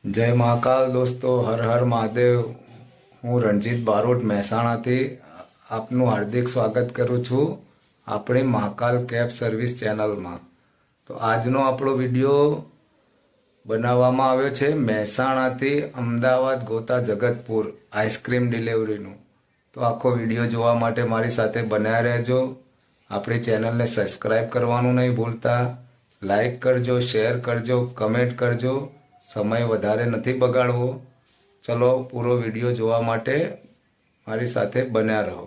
જય મહાકાલ દોસ્તો, હર હર મહાદેવ। હું રણજીત બારોટ મહેસાણાથી આપનું હાર્દિક સ્વાગત કરું છું આપણી મહાકાલ કેબ સર્વિસ ચેનલમાં। તો આજનો આપણો વિડીયો બનાવવામાં આવ્યો છે મહેસાણાથી અમદાવાદ ગોતા જગતપુર આઈસ્ક્રીમ ડિલિવરીનું। તો આખો વિડીયો જોવા માટે મારી સાથે બન્યા રહેજો। આપણી ચેનલને સબસ્ક્રાઈબ કરવાનું નહીં ભૂલતા, લાઈક કરજો, શેર કરજો, કમેન્ટ કરજો। સમય વધારે નથી બગાડવો। ચલો પૂરો વિડીયો જોવા માટે મારી સાથે બન્યા રહો।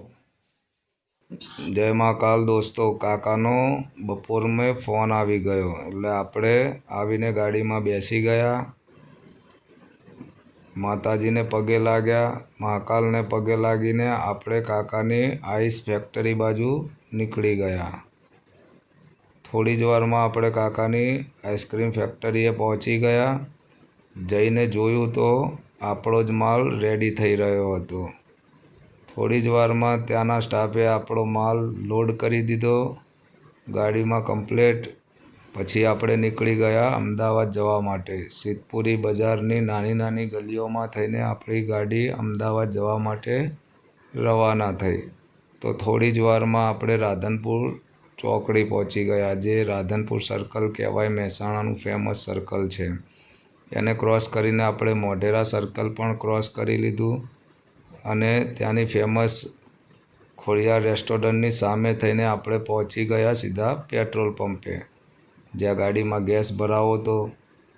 જય મહાકાલ દોસ્તો, કાકાનો બપોર મેં ફોન આવી ગયો એટલે આપણે આવીને ગાડીમાં બેસી ગયા, માતાજીને પગે લાગ્યા, મહાકાલને પગે લાગીને આપણે કાકાની આઈસ ફેક્ટરી બાજુ નીકળી ગયા। થોડી જ વારમાં આપણે કાકાની આઈસ્ક્રીમ ફેક્ટરીએ પહોંચી ગયા। જઈને જોયું તો આપણો જ માલ રેડી થઈ રહ્યો હતો। થોડી જ વારમાં ત્યાંના સ્ટાફે આપણો માલ લોડ કરી દીધો ગાડીમાં કમ્પ્લેટ। પછી આપણે નીકળી ગયા અમદાવાદ જવા માટે। સિદ્ધપુરી બજારની નાની નાની ગલીઓમાં થઈને આપણી ગાડી અમદાવાદ જવા માટે રવાના થઈ। તો થોડી જ વારમાં આપણે રાધનપુર ચોકડી પહોંચી ગયા, જે રાધનપુર સર્કલ કહેવાય, મહેસાણાનું ફેમસ સર્કલ છે। એને ક્રોસ કરીને આપણે મોઢેરા સર્કલ પણ ક્રોસ કરી લીધું અને ત્યાંની ફેમસ ખોડિયાર રેસ્ટોરન્ટની સામે થઈને આપણે પહોંચી ગયા સીધા પેટ્રોલ પંપે, જ્યાં ગાડીમાં ગેસ ભરાવો હતો।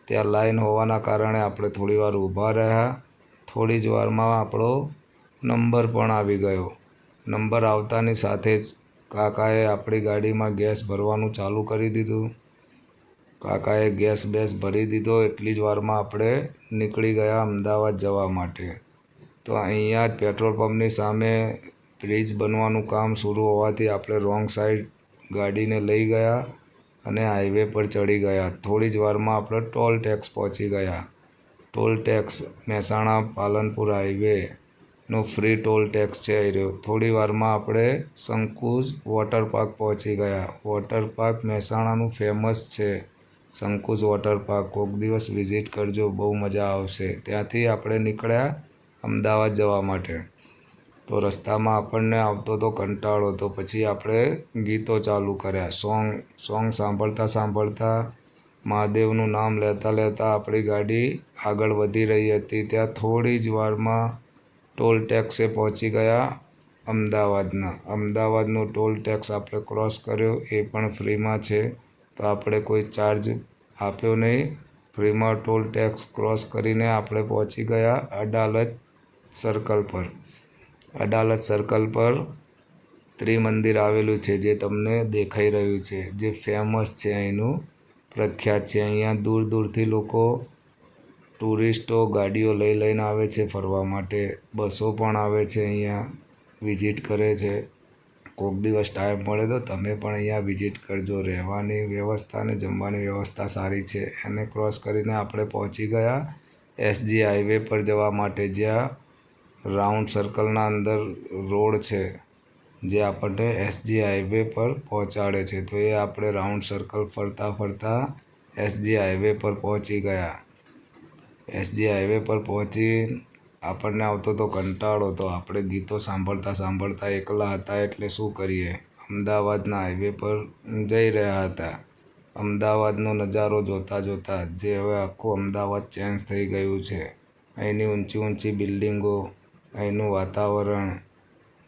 ત્યાં લાઈન હોવાના કારણે આપણે થોડી વાર ઊભા રહ્યા। થોડી જ વારમાં આપણો નંબર પણ આવી ગયો। નંબર આવતાની સાથે જ કાકાએ આપણી ગાડીમાં ગેસ ભરવાનું ચાલુ કરી દીધું। કાકાએ ગેસ બેસ ભરી દીધો એટલી જ વારમાં આપણે નીકળી ગયા અમદાવાદ જવા માટે। તો અહીંયા જ પેટ્રોલ પંપની સામે બ્રિજ બનવાનું કામ શરૂ હોવાથી આપણે રોંગ સાઈડ ગાડીને લઈ ગયા અને હાઈવે પર ચડી ગયા। થોડી જ વારમાં આપણે ટોલ ટેક્સ પહોંચી ગયા। ટોલ ટેક્સ મહેસાણા પાલનપુર હાઈવેનો ફ્રી ટોલ ટેક્સ છે એ રહ્યો। થોડી વારમાં આપણે શંકુજ વોટર પાર્ક પહોંચી ગયા। વોટર પાર્ક મહેસાણાનું ફેમસ છે શંકુજ વોટર પાર્ક, કોઈક દિવસ વિઝિટ કરજો, બહુ મજા આવશે। ત્યાંથી આપણે નીકળ્યા અમદાવાદ જવા માટે। તો રસ્તામાં આપણને આવતો તો કંટાળો, તો પછી આપણે ગીતો ચાલુ કર્યા। સોંગ સાંભળતા સાંભળતા, મહાદેવનું નામ લેતા લેતા આપણી ગાડી આગળ વધી રહી હતી। ત્યાં થોડી જ વારમાં ટોલ ટેક્સે પહોંચી ગયા અમદાવાદનો ટોલ ટેક્સ આપણે ક્રોસ કર્યો, એ પણ ફ્રીમાં છે। તો આપણે કોઈ ચાર્જ આપ્યો નહીં, ફ્રીમાં ટોલ ટેક્સ ક્રોસ કરીને આપણે પહોંચી ગયા અડાલજ સર્કલ પર। અડાલજ સર્કલ પર ત્રિમંદિર આવેલું છે, જે તમને દેખાઈ રહ્યું છે, જે ફેમસ છે, અહીંનું પ્રખ્યાત છે। અહીંયા દૂર દૂરથી લોકો, ટુરિસ્ટો ગાડીઓ લઈને આવે છે ફરવા માટે। બસો પણ આવે છે, અહીંયા વિઝિટ કરે છે। કોઈક દિવસ ટાઈમ મળે તો તમે પણ અહીંયા વિઝિટ કરજો। રહેવાની વ્યવસ્થા અને જમવાની વ્યવસ્થા સારી છે। એને ક્રોસ કરીને આપણે પહોંચી ગયા એસજી હાઈવે પર જવા માટે, જ્યાં રાઉન્ડ સર્કલના અંદર રોડ છે જે આપણને એસજી હાઈવે પર પહોંચાડે છે। તો એ આપણે રાઉન્ડ સર્કલ ફરતા ફરતા એસજી હાઈવે પર પહોંચી ગયા। એસજી હાઈવે પર પહોંચી આપણને આવતો તો કંટાળો, તો આપણે ગીતો સાંભળતા સાંભળતા એકલા હતા એટલે શું કરીએ, અમદાવાદના હાઈવે પર જઈ રહ્યા હતા। અમદાવાદનો નજારો જોતા જોતા, જે હવે આખું અમદાવાદ ચેન્જ થઈ ગયું છે, અહીંની ઊંચી ઊંચી બિલ્ડિંગો, અહીંનું વાતાવરણ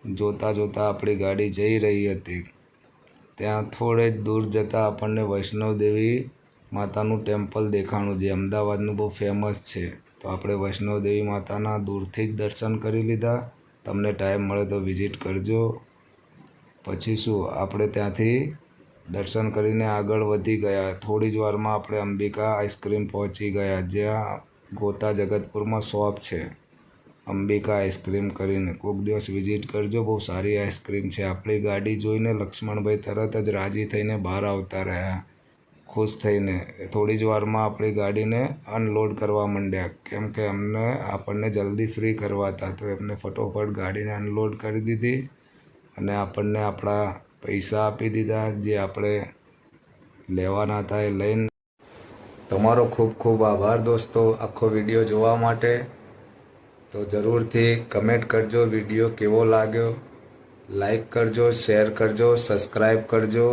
જોતા જોતા આપણી ગાડી જઈ રહી હતી। ત્યાં થોડે જ દૂર જતાં આપણને વૈષ્ણવદેવી માતાનું ટેમ્પલ દેખાણું, જે અમદાવાદનું બહુ ફેમસ છે। તો આપણે વૈષ્ણવદેવી માતાના દૂરથી જ દર્શન કરી લીધા। તમને ટાઈમ મળે તો વિઝિટ કરજો। પછી શું, આપણે ત્યાંથી દર્શન કરીને આગળ વધી ગયા। થોડી જ વારમાં આપણે અંબિકા આઈસ્ક્રીમ પહોંચી ગયા, જ્યાં ગોતા જગતપુરમાં શોપ છે અંબિકા આઈસ્ક્રીમ કરીને, કોઈક દિવસ વિઝિટ કરજો, બહુ સારી આઈસ્ક્રીમ છે। આપણી ગાડી જોઈને લક્ષ્મણભાઈ તરત જ રાજી થઈને બહાર આવતા રહ્યા, ખુશ થઈને। થોડી જ વારમાં આપણી ગાડીને અનલોડ કરવા માંડ્યા, કેમ કે આપણને જલ્દી ફ્રી કરવા હતા। તો એમને ફટોફટ ગાડીને અનલોડ કરી દીધી અને આપણને આપણા પૈસા આપી દીધા, જે આપણે લેવાના હતા એ લઈને તમારો ખૂબ ખૂબ આભાર દોસ્તો આખો વિડીયો જોવા માટે. તો જરૂરથી કમેન્ટ કરજો વિડીયો કેવો લાગ્યો, લાઈક કરજો, શેર કરજો, સબસ્ક્રાઈબ કરજો.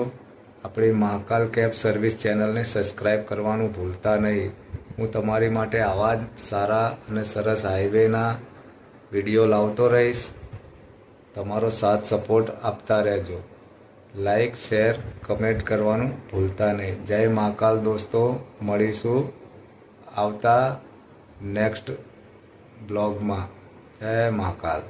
આપણી મહાકાલ કેબ સર્વિસ ચેનલને સબસ્ક્રાઈબ કરવાનું ભૂલતા નહીં. હું તમારી માટે આવા જ સારા અને સરસ હાઈવેના વિડીયો લાવતો રહીશ. તમારો સાથ સપોર્ટ આપતા રહેજો. લાઈક શેર કમેન્ટ કરવાનું ભૂલતા નહીં. જય મહાકાલ દોસ્તો, મળીશું આવતા નેક્સ્ટ બ્લોગમાં. જય મહાકાલ.